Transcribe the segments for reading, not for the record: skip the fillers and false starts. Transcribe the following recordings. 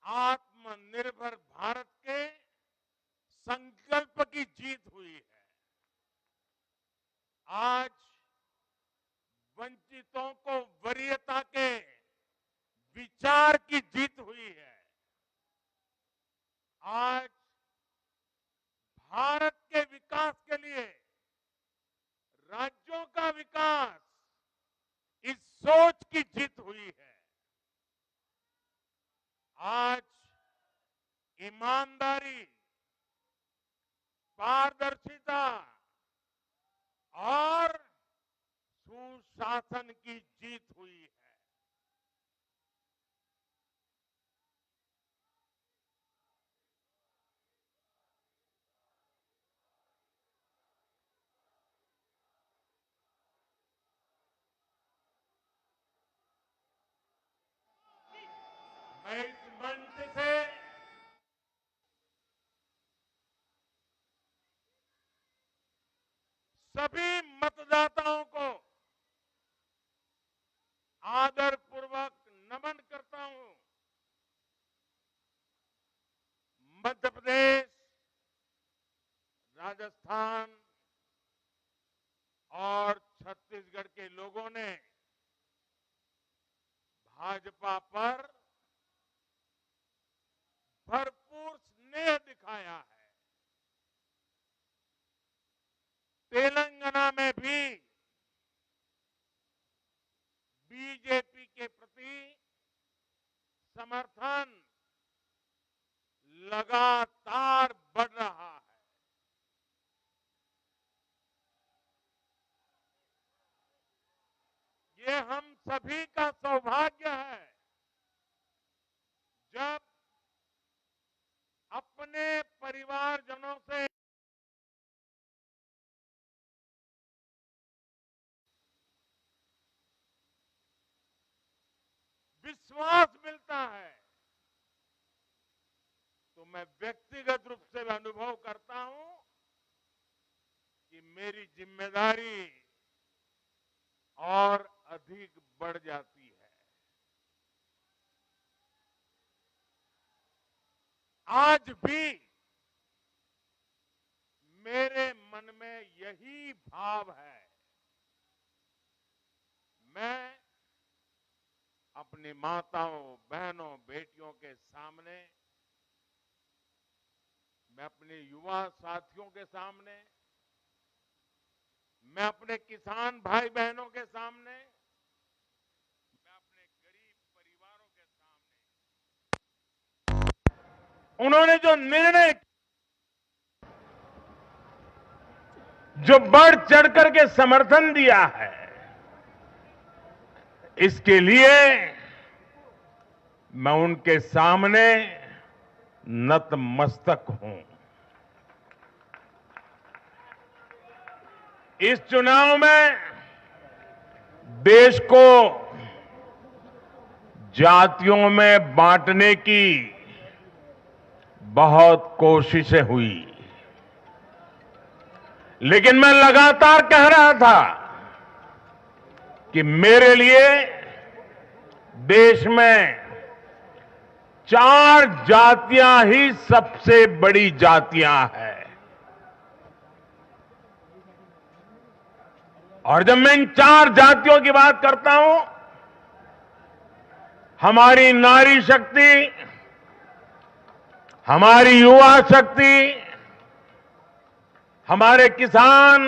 आत्मनिर्भर भारत के संकल्प की जीत हुई है। आज वंचितों को वरीयता के विचार की जीत हुई है। आज भारत के विकास के लिए राज्यों का विकास, इस सोच की जीत हुई है। आज ईमानदारी, पारदर्शिता और सुशासन की जीत हुई है। मैं इस मंच से सभी मतदाताओं को आदरपूर्वक नमन करता हूं। मध्य प्रदेश, राजस्थान और छत्तीसगढ़ के लोगों ने भाजपा पर भरपूर स्नेह दिखाया है। तेलंगाना में भी बीजेपी के प्रति समर्थन लगातार बढ़ रहा है। ये हम सभी का सौभाग्य है जब अपने परिवारजनों से विश्वास मिलता है। तो मैं व्यक्तिगत रूप से अनुभव करता हूं कि मेरी जिम्मेदारी और अधिक बढ़ जाती है। आज भी मेरे मन में यही भाव है। मैं अपनी माताओं, बहनों, बेटियों के सामने, मैं अपने युवा साथियों के सामने, मैं अपने किसान भाई बहनों के सामने, मैं अपने गरीब परिवारों के सामने उन्होंने जो निर्णय, जो बढ़ चढ़ करके समर्थन दिया है, इसके लिए मैं उनके सामने नतमस्तक हूं। इस चुनाव में देश को जातियों में बांटने की बहुत कोशिशें हुई, लेकिन मैं लगातार कह रहा था कि मेरे लिए देश में 4 जातियां ही सबसे बड़ी जातियां हैं। और जब मैं इन 4 जातियों की बात करता हूं, हमारी नारी शक्ति, हमारी युवा शक्ति, हमारे किसान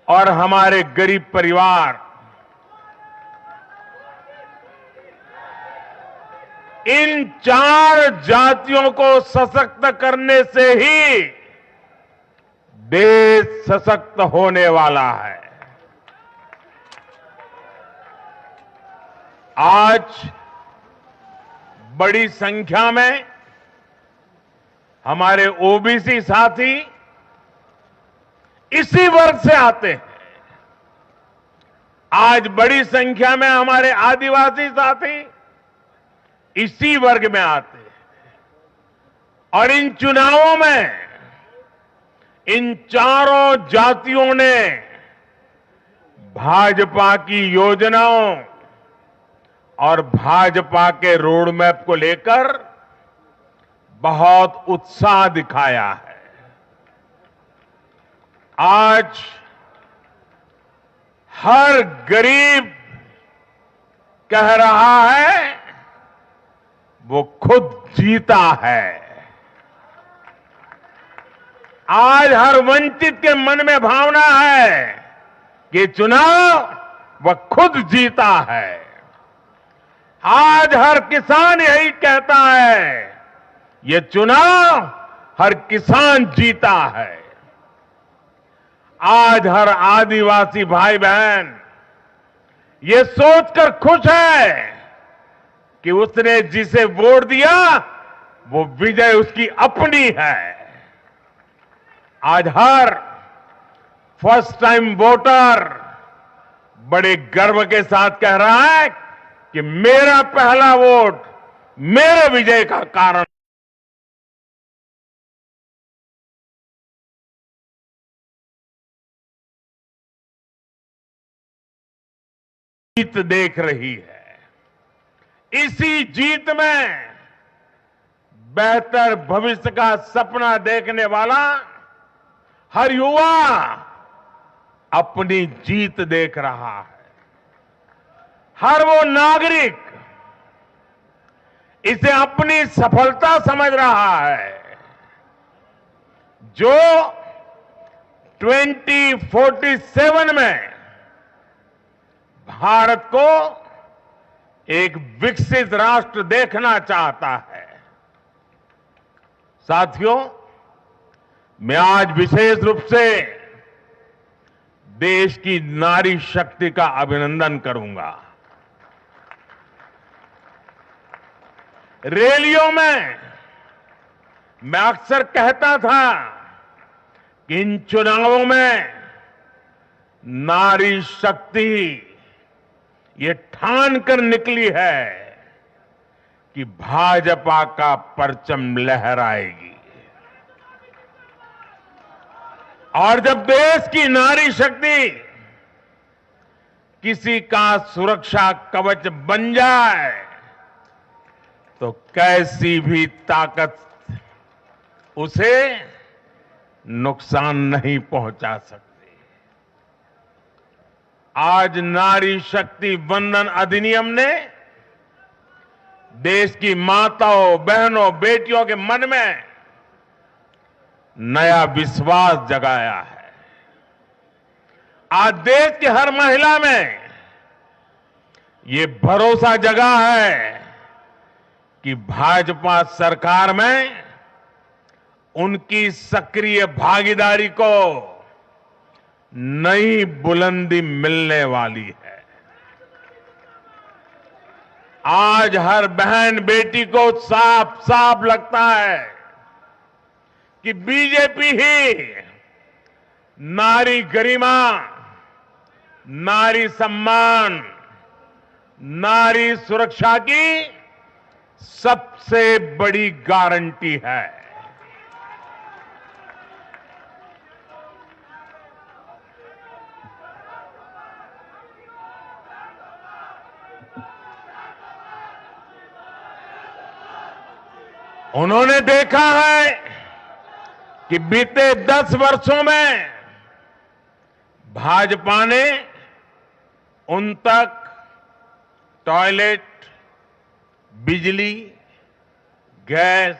और हमारे गरीब परिवार, इन 4 जातियों को सशक्त करने से ही देश सशक्त होने वाला है। आज बड़ी संख्या में हमारे ओबीसी साथी इसी वर्ग से आते हैं। आज बड़ी संख्या में हमारे आदिवासी साथी इसी वर्ग में आते हैं। और इन चुनावों में इन चारों जातियों ने भाजपा की योजनाओं और भाजपा के रोड मैप को लेकर बहुत उत्साह दिखाया है। आज हर गरीब कह रहा है वो खुद जीता है। आज हर वंचित के मन में भावना है कि चुनाव वह खुद जीता है। आज हर किसान यही कहता है ये चुनाव हर किसान जीता है। आज हर आदिवासी भाई बहन ये सोचकर खुश है कि उसने जिसे वोट दिया वो विजय उसकी अपनी है। आज हर फर्स्ट टाइम वोटर बड़े गर्व के साथ कह रहा है कि मेरा पहला वोट मेरे विजय का कारण। जीत देख रही है। इसी जीत में बेहतर भविष्य का सपना देखने वाला हर युवा अपनी जीत देख रहा है। हर वो नागरिक इसे अपनी सफलता समझ रहा है जो 2047 में भारत को एक विकसित राष्ट्र देखना चाहता है। साथियों, मैं आज विशेष रूप से देश की नारी शक्ति का अभिनंदन करूंगा। रैलियों में मैं अक्सर कहता था कि इन चुनावों में नारी शक्ति ये ठान कर निकली है कि भाजपा का परचम लहराएगी। और जब देश की नारी शक्ति किसी का सुरक्षा कवच बन जाए तो कैसी भी ताकत उसे नुकसान नहीं पहुंचा सकती। आज नारी शक्ति वंदन अधिनियम ने देश की माताओं, बहनों, बेटियों के मन में नया विश्वास जगाया है। आज देश की हर महिला में ये भरोसा जगा है कि भाजपा सरकार में उनकी सक्रिय भागीदारी को नई बुलंदी मिलने वाली है। आज हर बहन बेटी को साफ साफ लगता है कि बीजेपी ही नारी गरिमा, नारी सम्मान, नारी सुरक्षा की सबसे बड़ी गारंटी है। उन्होंने देखा है कि बीते 10 वर्षों में भाजपा ने उन तक टॉयलेट, बिजली, गैस,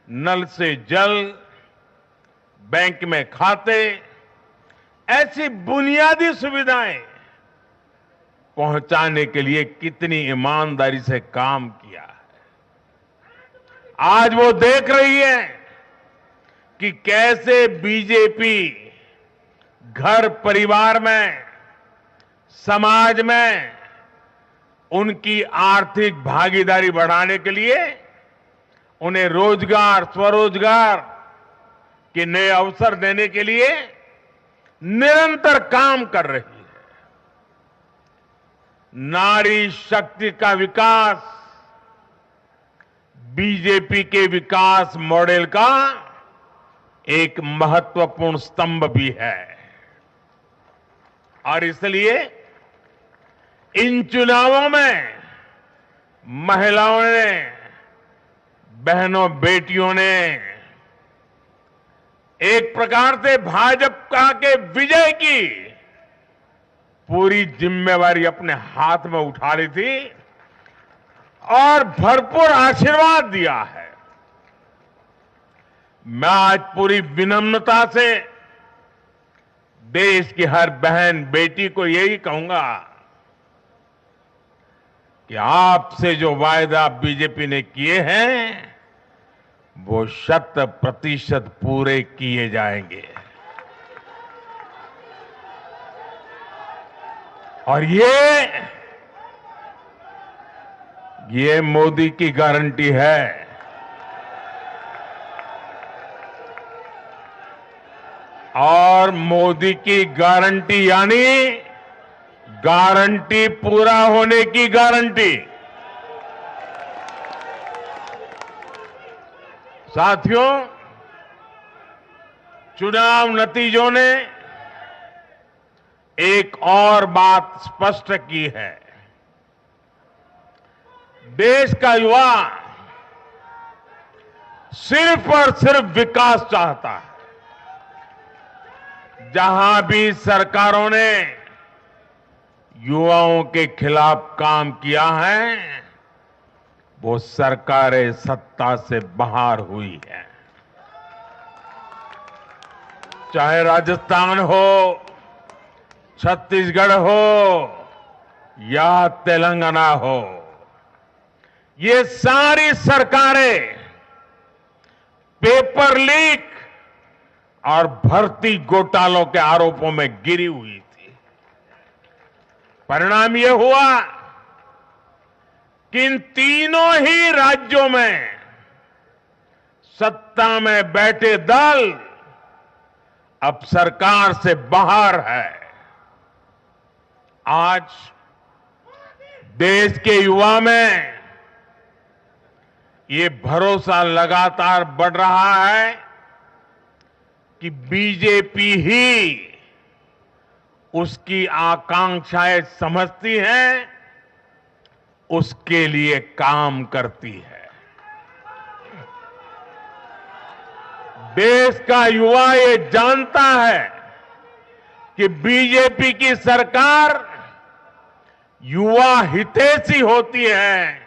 नल से जल, बैंक में खाते, ऐसी बुनियादी सुविधाएं पहुंचाने के लिए कितनी ईमानदारी से काम किया है। आज वो देख रही है कि कैसे बीजेपी घर परिवार में, समाज में उनकी आर्थिक भागीदारी बढ़ाने के लिए उन्हें रोजगार, स्वरोजगार के नए अवसर देने के लिए निरंतर काम कर रही है। नारी शक्ति का विकास बीजेपी के विकास मॉडल का एक महत्वपूर्ण स्तंभ भी है। और इसलिए इन चुनावों में महिलाओं ने, बहनों बेटियों ने एक प्रकार से भाजपा के विजय की पूरी जिम्मेवारी अपने हाथ में उठा ली थी और भरपूर आशीर्वाद दिया है। मैं आज पूरी विनम्रता से देश की हर बहन बेटी को यही कहूंगा कि आपसे जो वायदा बीजेपी ने किए हैं वो 100% पूरे किए जाएंगे। और ये मोदी की गारंटी है। और मोदी की गारंटी यानी गारंटी पूरा होने की गारंटी। साथियों, चुनाव नतीजों ने एक और बात स्पष्ट की है। देश का युवा सिर्फ और सिर्फ विकास चाहता है। जहां भी सरकारों ने युवाओं के खिलाफ काम किया है वो सरकारें सत्ता से बाहर हुई है। चाहे राजस्थान हो, छत्तीसगढ़ हो या तेलंगाना हो, ये सारी सरकारें पेपर लीक और भर्ती घोटालों के आरोपों में गिरी हुई थी। परिणाम यह हुआ कि इन तीनों ही राज्यों में सत्ता में बैठे दल अब सरकार से बाहर है। आज देश के युवा में ये भरोसा लगातार बढ़ रहा है कि बीजेपी ही उसकी आकांक्षाएं समझती है, उसके लिए काम करती है। देश का युवा ये जानता है कि बीजेपी की सरकार युवा हितैषी होती है,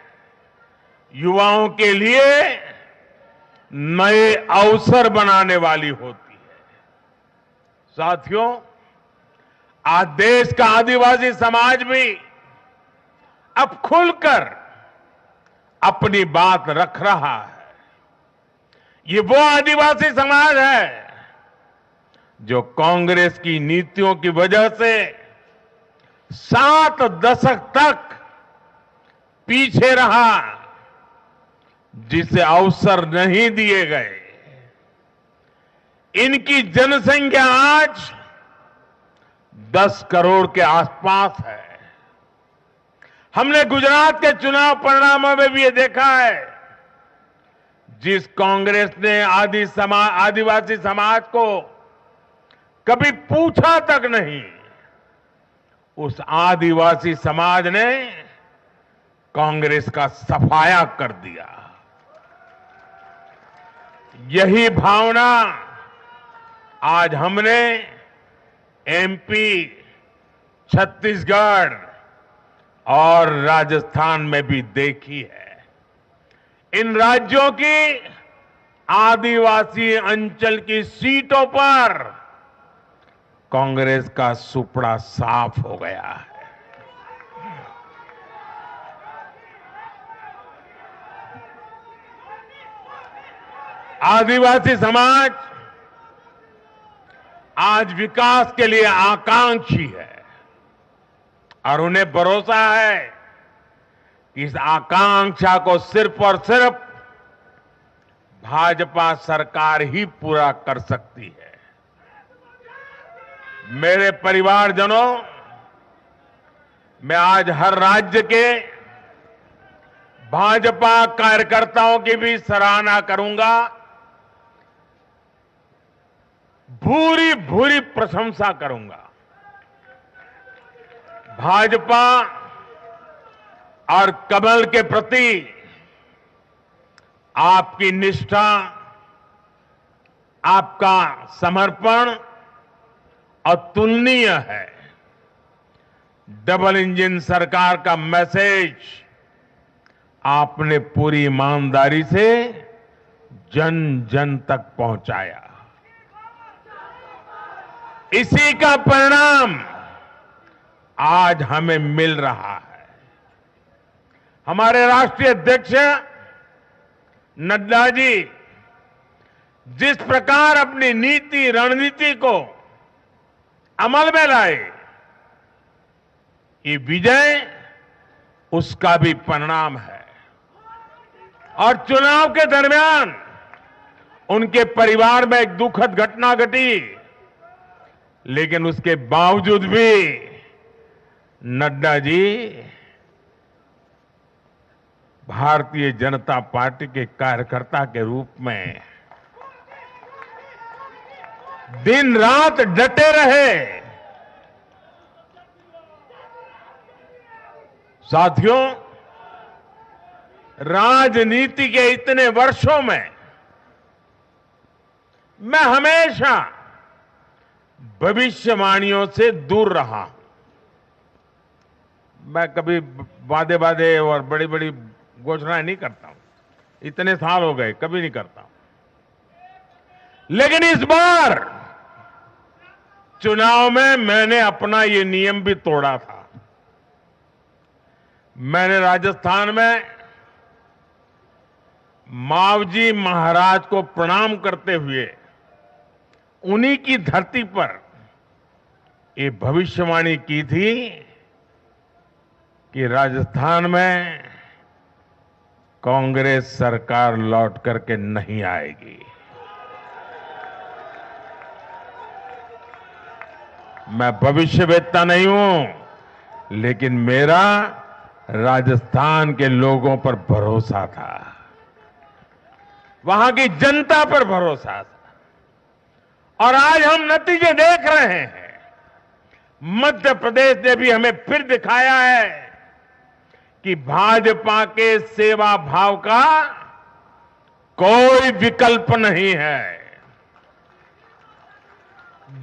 युवाओं के लिए नए अवसर बनाने वाली होती है। साथियों, आज देश का आदिवासी समाज भी अब खुलकर अपनी बात रख रहा है। ये वो आदिवासी समाज है जो कांग्रेस की नीतियों की वजह से 7 दशक तक पीछे रहा, जिसे अवसर नहीं दिए गए। इनकी जनसंख्या आज 10 करोड़ के आसपास है। हमने गुजरात के चुनाव परिणामों में भी ये देखा है, जिस कांग्रेस ने आदिवासी समाज को कभी पूछा तक नहीं, उस आदिवासी समाज ने कांग्रेस का सफाया कर दिया। यही भावना आज हमने एमपी, छत्तीसगढ़ और राजस्थान में भी देखी है। इन राज्यों की आदिवासी अंचल की सीटों पर कांग्रेस का सुपड़ा साफ हो गया है। आदिवासी समाज आज विकास के लिए आकांक्षी है और उन्हें भरोसा है कि इस आकांक्षा को सिर्फ और सिर्फ भाजपा सरकार ही पूरा कर सकती है। मेरे परिवारजनों, मैं आज हर राज्य के भाजपा कार्यकर्ताओं की भी सराहना करूंगा, भूरी भूरी प्रशंसा करूंगा। भाजपा और कमल के प्रति आपकी निष्ठा, आपका समर्पण अतुलनीय है। डबल इंजन सरकार का मैसेज आपने पूरी ईमानदारी से जन जन तक पहुंचाया। इसी का परिणाम आज हमें मिल रहा है। हमारे राष्ट्रीय अध्यक्ष नड्डा जी जिस प्रकार अपनी नीति रणनीति को अमल में लाए, ये विजय उसका भी परिणाम है। और चुनाव के दरमियान उनके परिवार में एक दुखद घटना घटी, लेकिन उसके बावजूद भी नड्डा जी भारतीय जनता पार्टी के कार्यकर्ता के रूप में दिन रात डटे रहे। साथियों, राजनीति के इतने वर्षों में मैं हमेशा भविष्यवाणियों से दूर रहा। मैं कभी वादे वादे और बड़ी बड़ी घोषणाएं नहीं करता हूं, इतने साल हो गए, कभी नहीं करता हूं। लेकिन इस बार चुनाव में मैंने अपना ये नियम भी तोड़ा था। मैंने राजस्थान में मावजी महाराज को प्रणाम करते हुए उन्हीं की धरती पर ये भविष्यवाणी की थी कि राजस्थान में कांग्रेस सरकार लौट करके नहीं आएगी। मैं भविष्यवेत्ता नहीं हूं, लेकिन मेरा राजस्थान के लोगों पर भरोसा था, वहां की जनता पर भरोसा था। और आज हम नतीजे देख रहे हैं। मध्य प्रदेश ने भी हमें फिर दिखाया है कि भाजपा के सेवा भाव का कोई विकल्प नहीं है।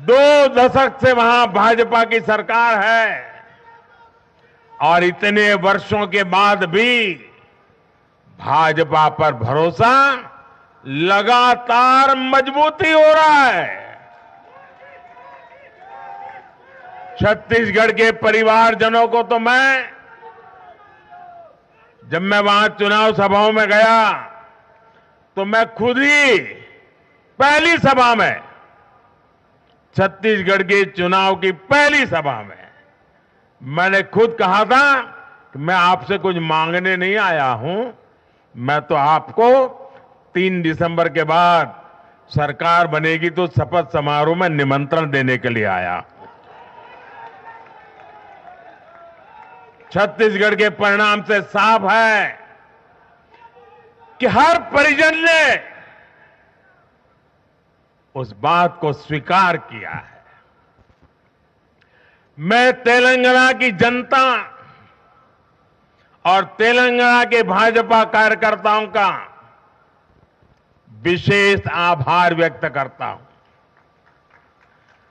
2 दशक से वहां भाजपा की सरकार है और इतने वर्षों के बाद भी भाजपा पर भरोसा लगातार मजबूती हो रहा है। छत्तीसगढ़ के परिवारजनों को तो जब मैं वहां चुनाव सभाओं में गया तो मैं खुद ही पहली सभा में, छत्तीसगढ़ के चुनाव की पहली सभा में मैंने खुद कहा था कि मैं आपसे कुछ मांगने नहीं आया हूं, मैं तो आपको 3 दिसंबर के बाद सरकार बनेगी तो शपथ समारोह में निमंत्रण देने के लिए आया। छत्तीसगढ़ के परिणाम से साफ है कि हर परिजन ने उस बात को स्वीकार किया है। मैं तेलंगाना की जनता और तेलंगाना के भाजपा कार्यकर्ताओं का विशेष आभार व्यक्त करता हूं।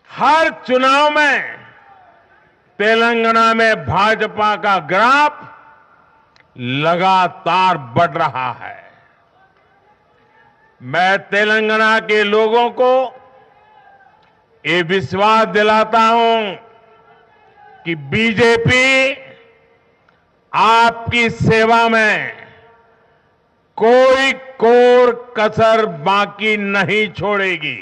हर चुनाव में तेलंगाना में भाजपा का ग्राफ लगातार बढ़ रहा है। मैं तेलंगाना के लोगों को ये विश्वास दिलाता हूं कि बीजेपी आपकी सेवा में कोई कोर कसर बाकी नहीं छोड़ेगी।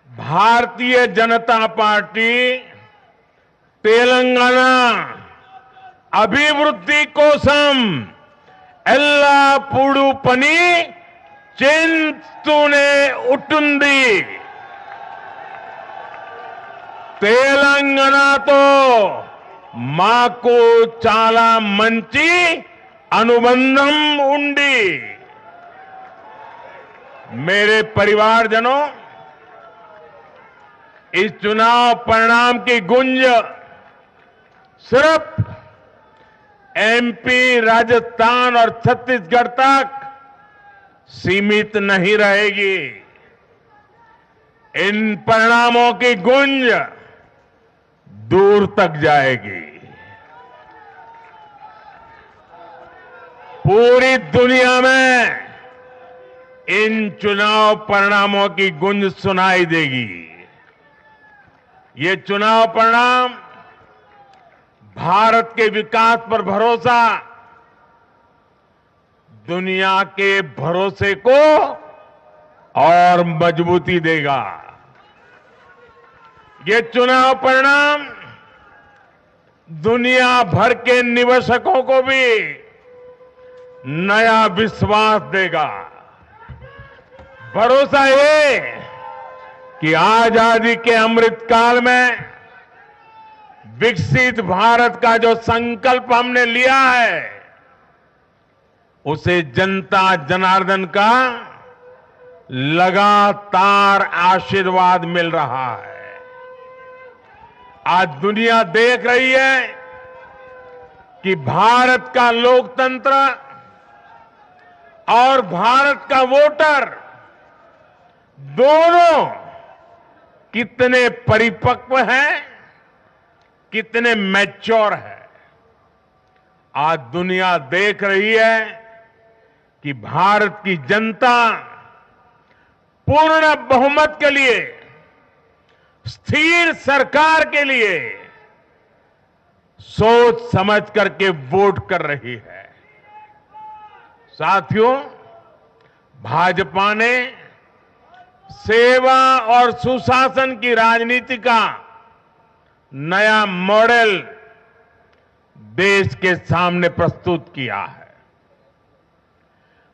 भारतीय जनता पार्टी तेलंगाना अभिवृद्धि कोसम एल्लापूडू पनी चिंतूने उटुंदी। తెలంగాణతో మాకు చాలా మంచి अनुबंधम उंडी। मेरे परिवारजनों, इस चुनाव परिणाम की गुंज सिर्फ एमपी, राजस्थान और छत्तीसगढ़ तक सीमित नहीं रहेगी। इन परिणामों की गूंज दूर तक जाएगी। पूरी दुनिया में इन चुनाव परिणामों की गूंज सुनाई देगी। ये चुनाव परिणाम भारत के विकास पर भरोसा, दुनिया के भरोसे को और मजबूती देगा। ये चुनाव परिणाम दुनिया भर के निवेशकों को भी नया विश्वास देगा। भरोसा ये कि आजादी के अमृतकाल में विकसित भारत का जो संकल्प हमने लिया है, उसे जनता जनार्दन का लगातार आशीर्वाद मिल रहा है। आज दुनिया देख रही है कि भारत का लोकतंत्र और भारत का वोटर दोनों कितने परिपक्व हैं, कितने मैच्योर है। आज दुनिया देख रही है कि भारत की जनता पूर्ण बहुमत के लिए, स्थिर सरकार के लिए सोच समझ करके वोट कर रही है। साथियों, भाजपा ने सेवा और सुशासन की राजनीति का नया मॉडल देश के सामने प्रस्तुत किया है।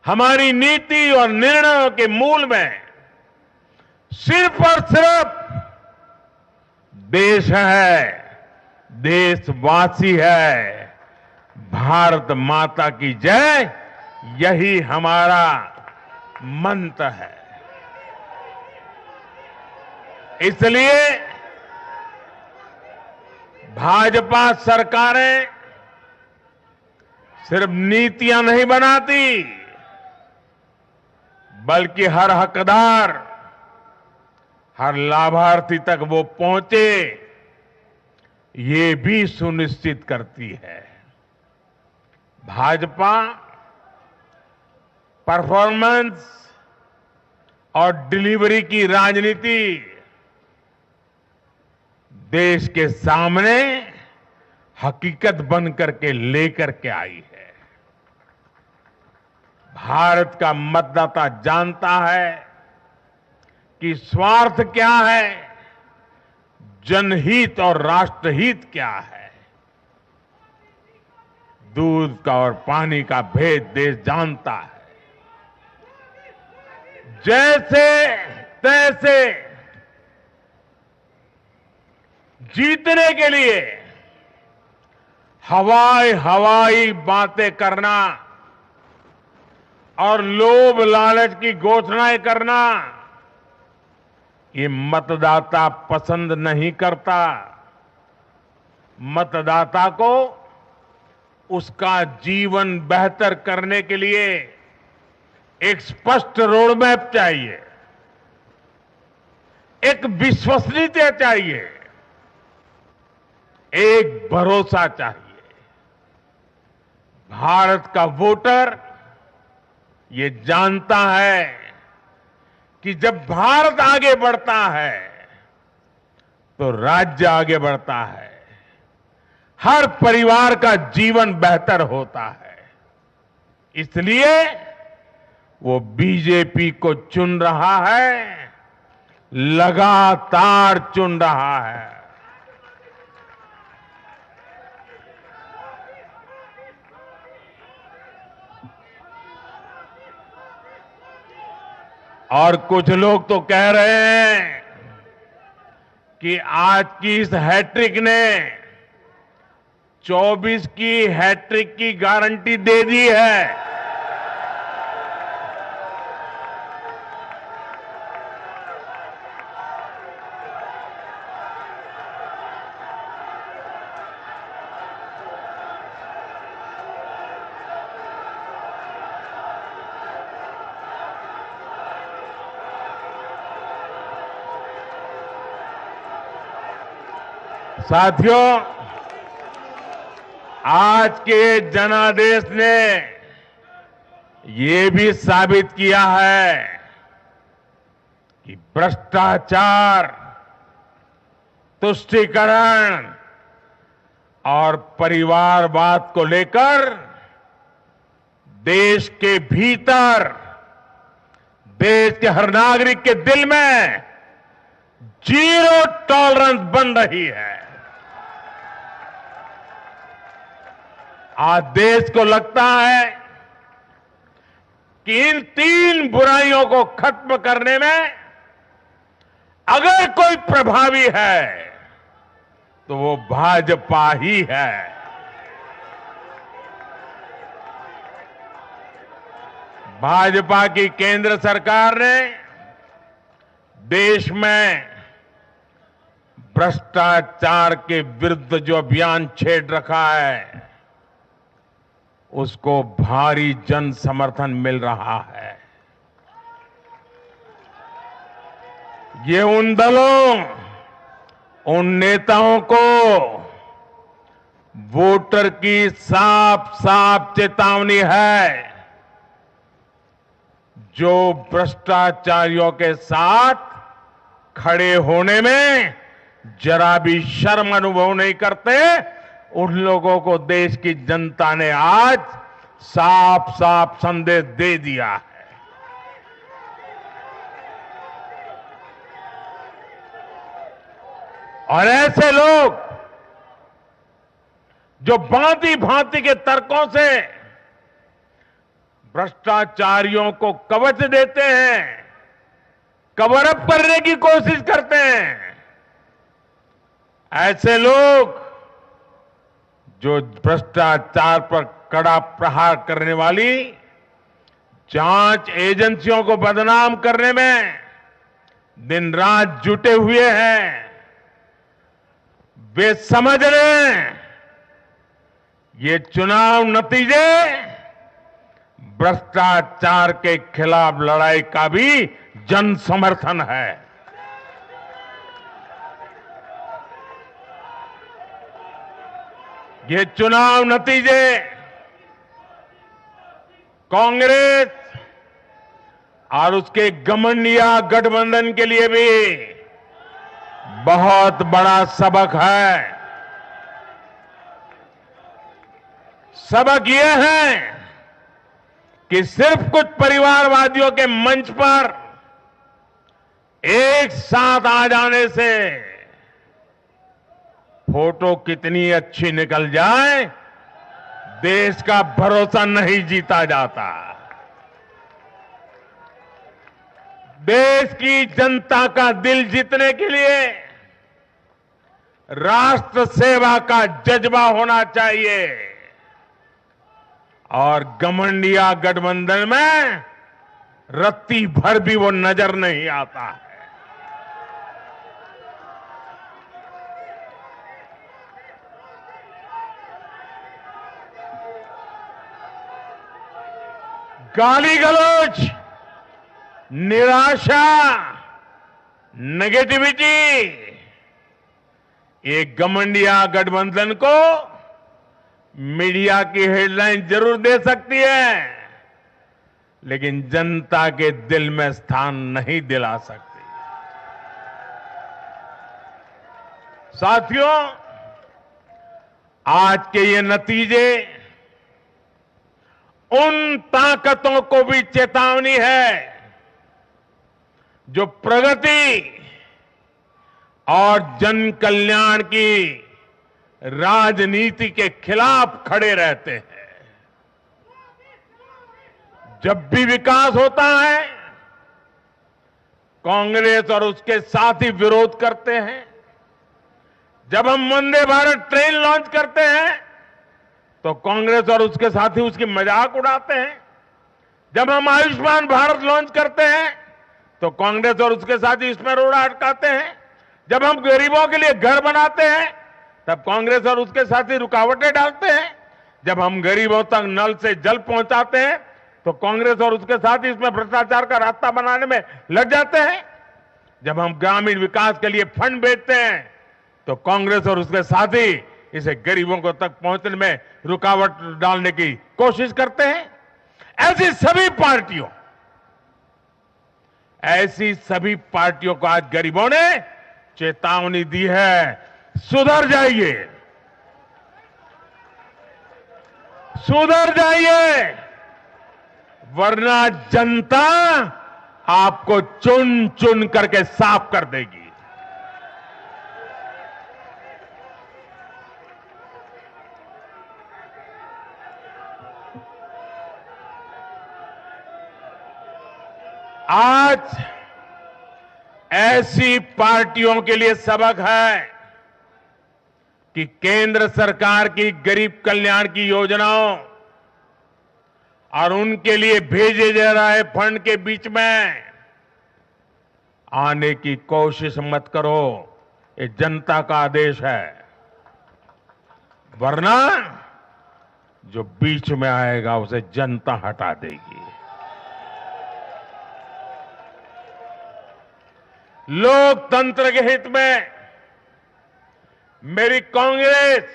हमारी नीति और निर्णयों के मूल में सिर्फ और सिर्फ देश है, देशवासी है, भारत माता की जय, यही हमारा मंत्र है। इसलिए भाजपा सरकारें सिर्फ नीतियां नहीं बनाती, बल्कि हर हकदार, हर लाभार्थी तक वो पहुंचे, ये भी सुनिश्चित करती है। भाजपा परफॉर्मेंस और डिलीवरी की राजनीति देश के सामने हकीकत बन करके लेकर के आई है। भारत का मतदाता जानता है कि स्वार्थ क्या है, जनहित और राष्ट्रहित क्या है। दूध का और पानी का भेद देश जानता है। जैसे तैसे जीतने के लिए हवाई बातें करना और लोभ लालच की घोषणाएं करना, ये मतदाता पसंद नहीं करता। मतदाता को उसका जीवन बेहतर करने के लिए एक स्पष्ट रोडमैप चाहिए, एक विश्वसनीयता चाहिए, एक भरोसा चाहिए। भारत का वोटर ये जानता है कि जब भारत आगे बढ़ता है तो राज्य आगे बढ़ता है, हर परिवार का जीवन बेहतर होता है। इसलिए वो बीजेपी को चुन रहा है, लगातार चुन रहा है। और कुछ लोग तो कह रहे हैं कि आज की इस हैट्रिक ने 24 की हैट्रिक की गारंटी दे दी है। साथियों, आज के जनादेश ने ये भी साबित किया है कि भ्रष्टाचार, तुष्टीकरण और परिवारवाद को लेकर देश के भीतर, देश के हर नागरिक के दिल में जीरो टॉलरेंस बन रही है। आज देश को लगता है कि इन तीन बुराइयों को खत्म करने में अगर कोई प्रभावी है तो वो भाजपा ही है। भाजपा की केंद्र सरकार ने देश में भ्रष्टाचार के विरुद्ध जो अभियान छेड़ रखा है उसको भारी जन समर्थन मिल रहा है। ये उन दलों, उन नेताओं को वोटर की साफ साफ चेतावनी है जो भ्रष्टाचारियों के साथ खड़े होने में जरा भी शर्म अनुभव नहीं करते। उन लोगों को देश की जनता ने आज साफ साफ संदेश दे दिया है। और ऐसे लोग जो भांति भांति के तर्कों से भ्रष्टाचारियों को कवच देते हैं, कवर अप करने की कोशिश करते हैं, ऐसे लोग जो भ्रष्टाचार पर कड़ा प्रहार करने वाली जांच एजेंसियों को बदनाम करने में दिन रात जुटे हुए हैं, वे समझ रहे हैं ये चुनाव नतीजे भ्रष्टाचार के खिलाफ लड़ाई का भी जन समर्थन है। ये चुनाव नतीजे कांग्रेस और उसके घमंडिया गठबंधन के लिए भी बहुत बड़ा सबक है। सबक ये है कि सिर्फ कुछ परिवारवादियों के मंच पर एक साथ आ जाने से फोटो कितनी अच्छी निकल जाए, देश का भरोसा नहीं जीता जाता। देश की जनता का दिल जीतने के लिए राष्ट्र सेवा का जज्बा होना चाहिए और घमंडिया गठबंधन में रत्ती भर भी वो नजर नहीं आता है। गाली गलौज, निराशा, नेगेटिविटी, ये घमंडिया गठबंधन को मीडिया की हेडलाइन जरूर दे सकती है, लेकिन जनता के दिल में स्थान नहीं दिला सकती। साथियों, आज के ये नतीजे उन ताकतों को भी चेतावनी है जो प्रगति और जन कल्याण की राजनीति के खिलाफ खड़े रहते हैं। जब भी विकास होता है, कांग्रेस और उसके साथी विरोध करते हैं। जब हम वंदे भारत ट्रेन लॉन्च करते हैं तो कांग्रेस और उसके साथी उसकी मजाक उड़ाते हैं। जब हम आयुष्मान भारत लॉन्च करते हैं तो कांग्रेस और उसके साथी इसमें रोड़ा अटकाते हैं। जब हम गरीबों के लिए घर बनाते हैं तब कांग्रेस और उसके साथी रुकावटें डालते हैं। जब हम गरीबों तक नल से जल पहुंचाते हैं तो कांग्रेस और उसके साथी इसमें भ्रष्टाचार का रास्ता बनाने में लग जाते हैं। जब हम ग्रामीण विकास के लिए फंड भेजते हैं तो कांग्रेस और उसके साथी इसे गरीबों को तक पहुंचने में रुकावट डालने की कोशिश करते हैं। ऐसी सभी पार्टियों को आज गरीबों ने चेतावनी दी है, सुधर जाइए, सुधर जाइए, वरना जनता आपको चुन चुन करके साफ कर देगी। आज ऐसी पार्टियों के लिए सबक है कि केंद्र सरकार की गरीब कल्याण की योजनाओं और उनके लिए भेजे जा रहे फंड के बीच में आने की कोशिश मत करो। ये जनता का आदेश है, वरना जो बीच में आएगा उसे जनता हटा देगी। लोकतंत्र के हित में मेरी कांग्रेस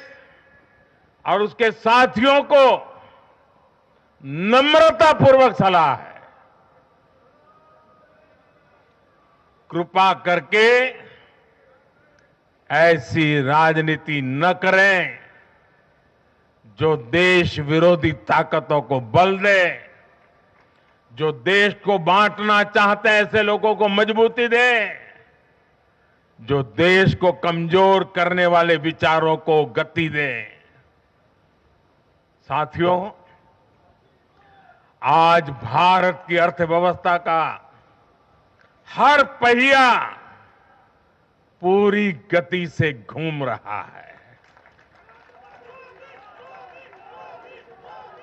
और उसके साथियों को नम्रतापूर्वक सलाह है, कृपा करके ऐसी राजनीति न करें जो देश विरोधी ताकतों को बल दे, जो देश को बांटना चाहते हैं ऐसे लोगों को मजबूती दे, जो देश को कमजोर करने वाले विचारों को गति दे। साथियों, आज भारत की अर्थव्यवस्था का हर पहिया पूरी गति से घूम रहा है।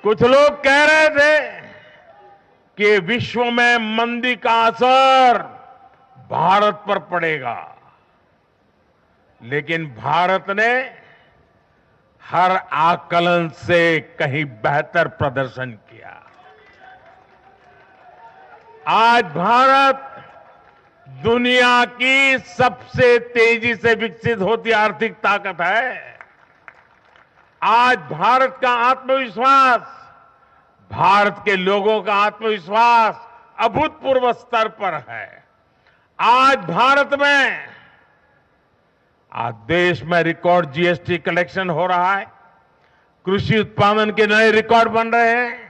कुछ लोग कह रहे थे कि विश्व में मंदी का असर भारत पर पड़ेगा, लेकिन भारत ने हर आकलन से कहीं बेहतर प्रदर्शन किया। आज भारत दुनिया की सबसे तेजी से विकसित होती आर्थिक ताकत है। आज भारत का आत्मविश्वास, भारत के लोगों का आत्मविश्वास अभूतपूर्व स्तर पर है। आज भारत में, आज देश में रिकॉर्ड जीएसटी कलेक्शन हो रहा है, कृषि उत्पादन के नए रिकॉर्ड बन रहे हैं,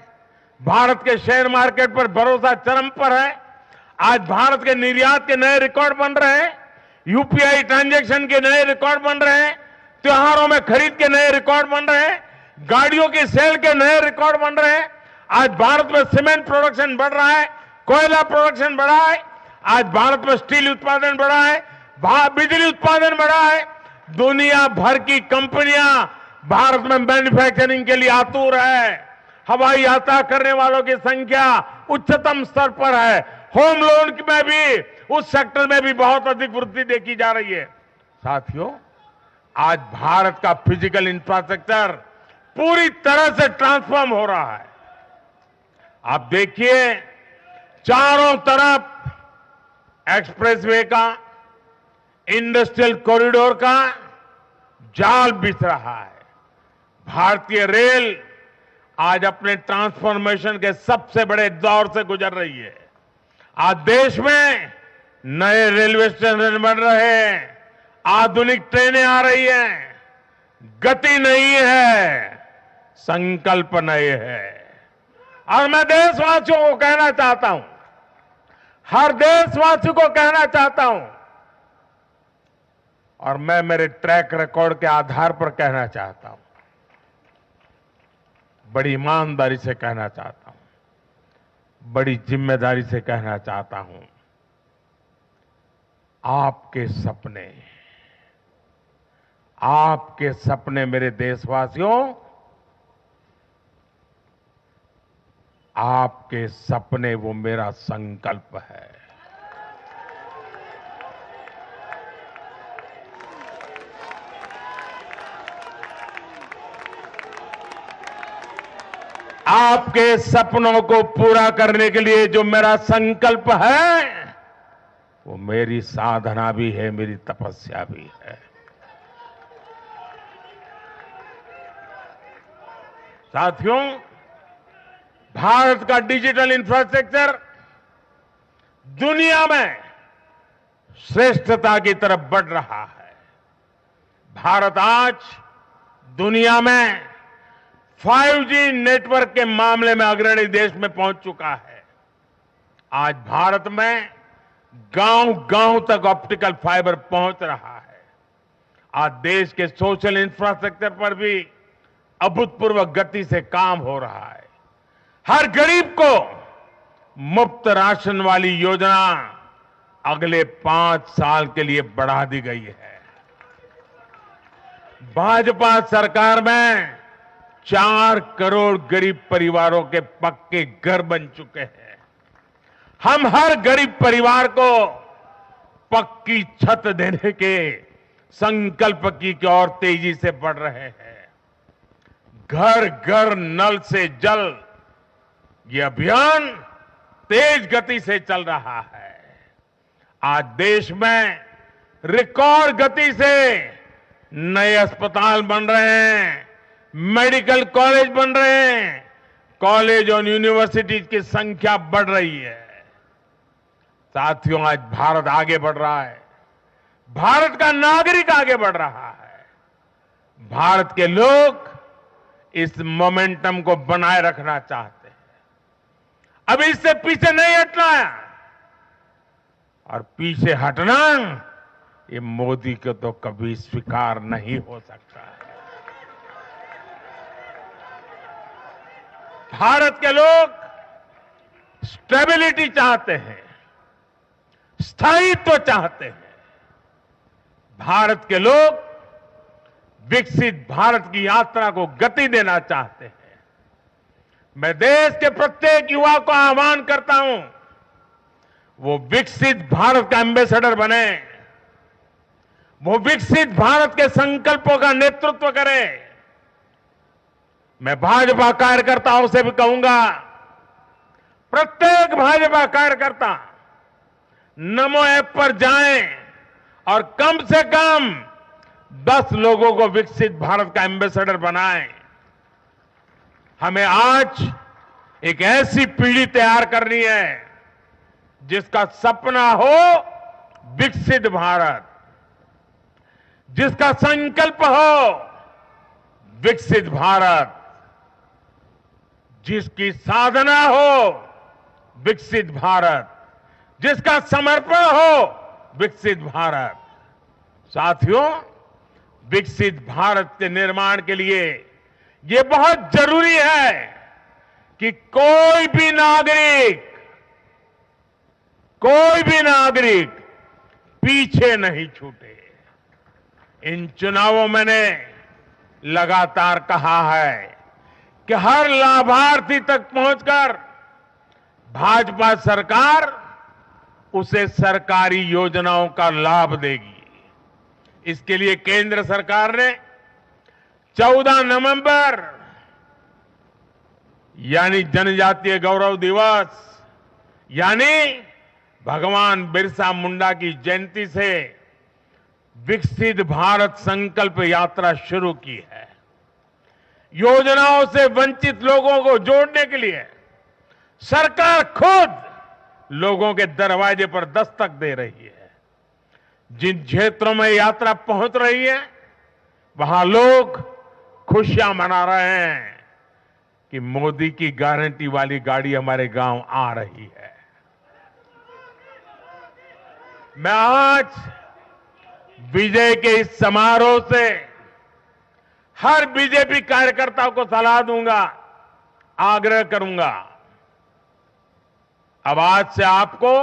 भारत के शेयर मार्केट पर भरोसा चरम पर है। आज भारत के निर्यात के नए रिकॉर्ड बन रहे हैं, यूपीआई ट्रांजैक्शन के नए रिकॉर्ड बन रहे हैं, त्योहारों में खरीद के नए रिकॉर्ड बन रहे हैं, गाड़ियों की सेल के नए रिकॉर्ड बन रहे हैं। आज भारत में सीमेंट प्रोडक्शन बढ़ रहा है, कोयला प्रोडक्शन बढ़ा है, आज भारत में स्टील उत्पादन बढ़ा है, बिजली उत्पादन बढ़ा है। दुनिया भर की कंपनियां भारत में मैन्युफैक्चरिंग के लिए आतुर है। हवाई यात्रा करने वालों की संख्या उच्चतम स्तर पर है। होम लोन में भी, उस सेक्टर में भी बहुत अधिक वृद्धि देखी जा रही है। साथियों, आज भारत का फिजिकल इंफ्रास्ट्रक्चर पूरी तरह से ट्रांसफॉर्म हो रहा है। आप देखिए, चारों तरफ एक्सप्रेसवे का, इंडस्ट्रियल कॉरिडोर का जाल बिछ रहा है। भारतीय रेल आज अपने ट्रांसफॉर्मेशन के सबसे बड़े दौर से गुजर रही है। आज देश में नए रेलवे स्टेशन बन रहे हैं, आधुनिक ट्रेनें आ रही हैं। गति नहीं है, संकल्प नए है। और मैं देशवासियों को कहना चाहता हूं, हर देशवासी को कहना चाहता हूं, और मैं मेरे ट्रैक रिकॉर्ड के आधार पर कहना चाहता हूं, बड़ी ईमानदारी से कहना चाहता हूं, बड़ी जिम्मेदारी से कहना चाहता हूं, आपके सपने मेरे देशवासियों, आपके सपने वो मेरा संकल्प है। आपके सपनों को पूरा करने के लिए जो मेरा संकल्प है, वो मेरी साधना भी है, मेरी तपस्या भी है। साथियों, भारत का डिजिटल इंफ्रास्ट्रक्चर दुनिया में श्रेष्ठता की तरफ बढ़ रहा है। भारत आज दुनिया में 5G नेटवर्क के मामले में अग्रणी देश में पहुंच चुका है। आज भारत में गांव-गांव तक ऑप्टिकल फाइबर पहुंच रहा है। आज देश के सोशल इंफ्रास्ट्रक्चर पर भी अभूतपूर्व गति से काम हो रहा है। हर गरीब को मुफ्त राशन वाली योजना अगले 5 साल के लिए बढ़ा दी गई है। भाजपा सरकार में 4 करोड़ गरीब परिवारों के पक्के घर बन चुके हैं। हम हर गरीब परिवार को पक्की छत देने के संकल्प की ओर तेजी से बढ़ रहे हैं। घर घर नल से जल, ये अभियान तेज गति से चल रहा है। आज देश में रिकॉर्ड गति से नए अस्पताल बन रहे हैं, मेडिकल कॉलेज बन रहे हैं, कॉलेज और यूनिवर्सिटीज की संख्या बढ़ रही है। साथियों, आज भारत आगे बढ़ रहा है। भारत का नागरिक आगे बढ़ रहा है। भारत के लोग इस मोमेंटम को बनाए रखना चाहते हैं। अब इससे पीछे नहीं हटना है, और पीछे हटना ये मोदी को तो कभी स्वीकार नहीं हो सकता है। भारत के लोग स्टेबिलिटी चाहते हैं, स्थायित्व चाहते हैं। भारत के लोग विकसित भारत की यात्रा को गति देना चाहते हैं। मैं देश के प्रत्येक युवा को आह्वान करता हूं, वो विकसित भारत का एम्बेसडर बने, वो विकसित भारत के संकल्पों का नेतृत्व करे। मैं भाजपा कार्यकर्ताओं से भी कहूंगा, प्रत्येक भाजपा कार्यकर्ता नमो ऐप पर जाएं और कम से कम 10 लोगों को विकसित भारत का एम्बेसडर बनाएं। हमें आज एक ऐसी पीढ़ी तैयार करनी है जिसका सपना हो विकसित भारत, जिसका संकल्प हो विकसित भारत, जिसकी साधना हो विकसित भारत, जिसका समर्पण हो विकसित भारत। साथियों, विकसित भारत के निर्माण के लिए ये बहुत जरूरी है कि कोई भी नागरिक पीछे नहीं छूटे। इन चुनावों में मैंने लगातार कहा है कि हर लाभार्थी तक पहुंचकर भाजपा सरकार उसे सरकारी योजनाओं का लाभ देगी। इसके लिए केंद्र सरकार ने 14 नवंबर यानी जनजातीय गौरव दिवस, यानी भगवान बिरसा मुंडा की जयंती से विकसित भारत संकल्प यात्रा शुरू की है। योजनाओं से वंचित लोगों को जोड़ने के लिए सरकार खुद लोगों के दरवाजे पर दस्तक दे रही है। जिन क्षेत्रों में यात्रा पहुंच रही है, वहां लोग खुशियां मना रहे हैं कि मोदी की गारंटी वाली गाड़ी हमारे गांव आ रही है। मैं आज विजय के इस समारोह से हर बीजेपी कार्यकर्ता को सलाह दूंगा, आग्रह करूंगा, अब आज से आपको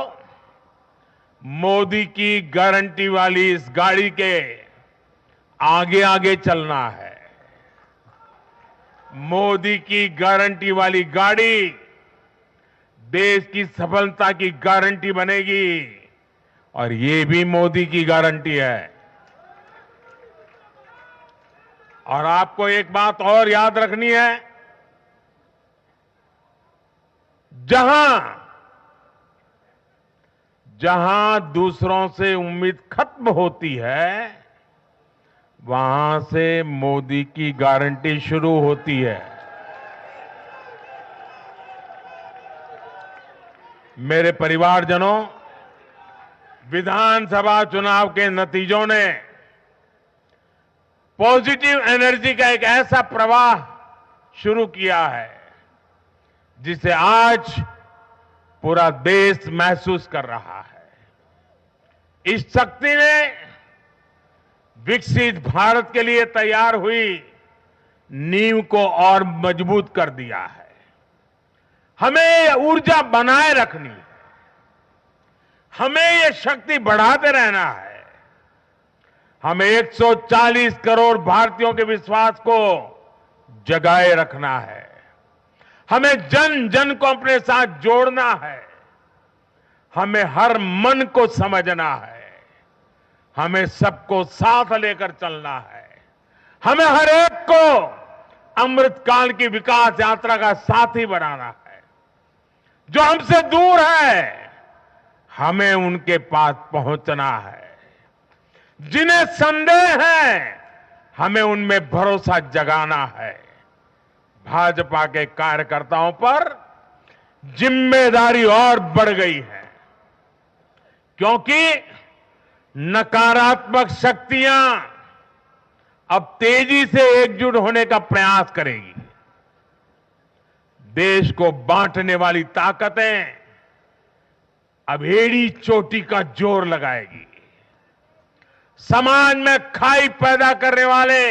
मोदी की गारंटी वाली इस गाड़ी के आगे आगे चलना है। मोदी की गारंटी वाली गाड़ी देश की सफलता की गारंटी बनेगी, और ये भी मोदी की गारंटी है। और आपको एक बात और याद रखनी है, जहां दूसरों से उम्मीद खत्म होती है, वहां से मोदी की गारंटी शुरू होती है। मेरे परिवारजनों, विधानसभा चुनाव के नतीजों ने पॉजिटिव एनर्जी का एक ऐसा प्रवाह शुरू किया है जिसे आज पूरा देश महसूस कर रहा है। इस शक्ति ने विकसित भारत के लिए तैयार हुई नींव को और मजबूत कर दिया है। हमें ये ऊर्जा बनाए रखनी है, हमें ये शक्ति बढ़ाते रहना है। हमें 140 करोड़ भारतीयों के विश्वास को जगाए रखना है। हमें जन जन को अपने साथ जोड़ना है। हमें हर मन को समझना है। हमें सबको साथ लेकर चलना है। हमें हर एक को अमृतकाल की विकास यात्रा का साथी बनाना है। जो हमसे दूर है, हमें उनके पास पहुंचना है। जिन्हें संदेह है, हमें उनमें भरोसा जगाना है। भाजपा के कार्यकर्ताओं पर जिम्मेदारी और बढ़ गई है, क्योंकि नकारात्मक शक्तियां अब तेजी से एकजुट होने का प्रयास करेगी। देश को बांटने वाली ताकतें अब एड़ी चोटी का जोर लगाएगी। समाज में खाई पैदा करने वाले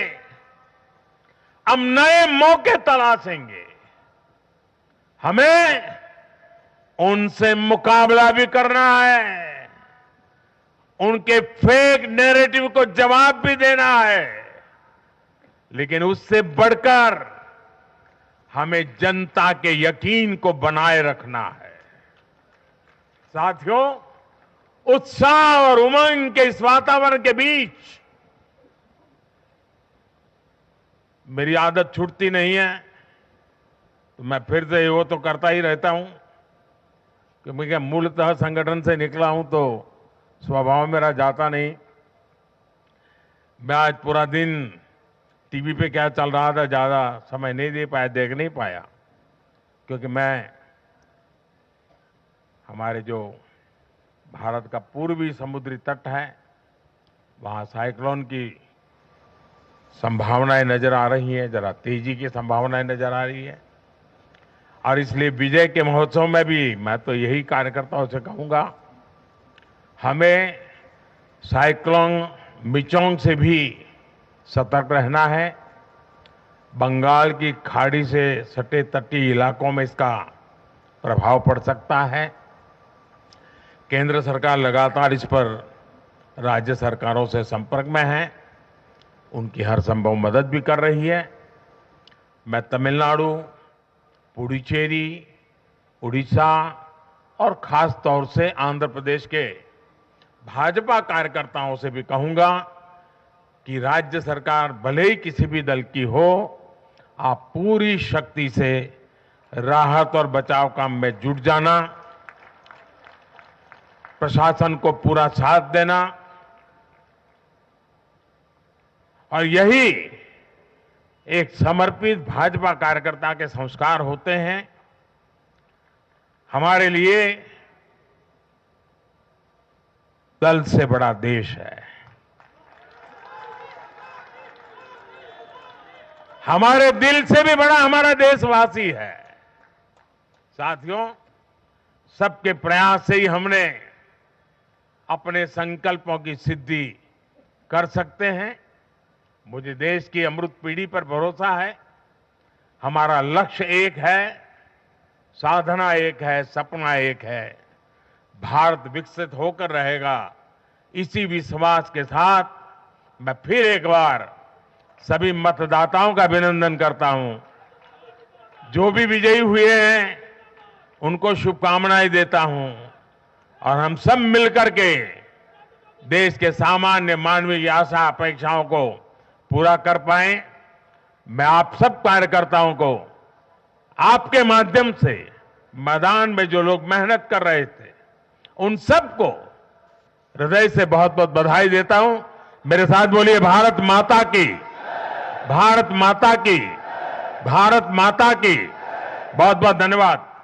अब नए मौके तलाशेंगे। हमें उनसे मुकाबला भी करना है, उनके फेक नैरेटिव को जवाब भी देना है, लेकिन उससे बढ़कर हमें जनता के यकीन को बनाए रखना है। साथियों, उत्साह और उमंग के इस वातावरण के बीच मेरी आदत छूटती नहीं है, तो मैं फिर से वो तो करता ही रहता हूं कि मैं मूलतः संगठन से निकला हूं तो स्वभाव मेरा जाता नहीं। मैं आज पूरा दिन टीवी पे क्या चल रहा था ज्यादा समय नहीं दे पाया, देख नहीं पाया, क्योंकि मैं हमारे जो भारत का पूर्वी समुद्री तट है वहां साइक्लोन की संभावनाएं नजर आ रही हैं, जरा तेजी की संभावनाएं नजर आ रही है। और इसलिए विजय के महोत्सव में भी मैं तो यही कार्यकर्ताओं से कहूंगा, हमें साइक्लोन मिचोंग से भी सतर्क रहना है। बंगाल की खाड़ी से सटे तटीय इलाकों में इसका प्रभाव पड़ सकता है। केंद्र सरकार लगातार इस पर राज्य सरकारों से संपर्क में है, उनकी हर संभव मदद भी कर रही है। मैं तमिलनाडु, पुडुचेरी, उड़ीसा और खास तौर से आंध्र प्रदेश के भाजपा कार्यकर्ताओं से भी कहूंगा कि राज्य सरकार भले ही किसी भी दल की हो, आप पूरी शक्ति से राहत और बचाव काम में जुट जाना, प्रशासन को पूरा साथ देना, और यही एक समर्पित भाजपा कार्यकर्ता के संस्कार होते हैं। हमारे लिए दल से बड़ा देश है। हमारे दिल से भी बड़ा हमारा देशवासी है। साथियों, सबके प्रयास से ही हमने अपने संकल्पों की सिद्धि कर सकते हैं। मुझे देश की अमृत पीढ़ी पर भरोसा है। हमारा लक्ष्य एक है, साधना एक है, सपना एक है। भारत विकसित होकर रहेगा। इसी विश्वास के साथ मैं फिर एक बार सभी मतदाताओं का अभिनंदन करता हूं। जो भी विजयी हुए हैं उनको शुभकामनाएं देता हूं, और हम सब मिलकर के देश के सामान्य मानवीय की आशा अपेक्षाओं को पूरा कर पाए। मैं आप सब कार्यकर्ताओं को आपके माध्यम से मैदान में जो लोग मेहनत कर रहे थे उन सबको हृदय से बहुत बहुत बधाई देता हूं। मेरे साथ बोलिए भारत माता की, भारत माता की, भारत माता की। बहुत बहुत धन्यवाद।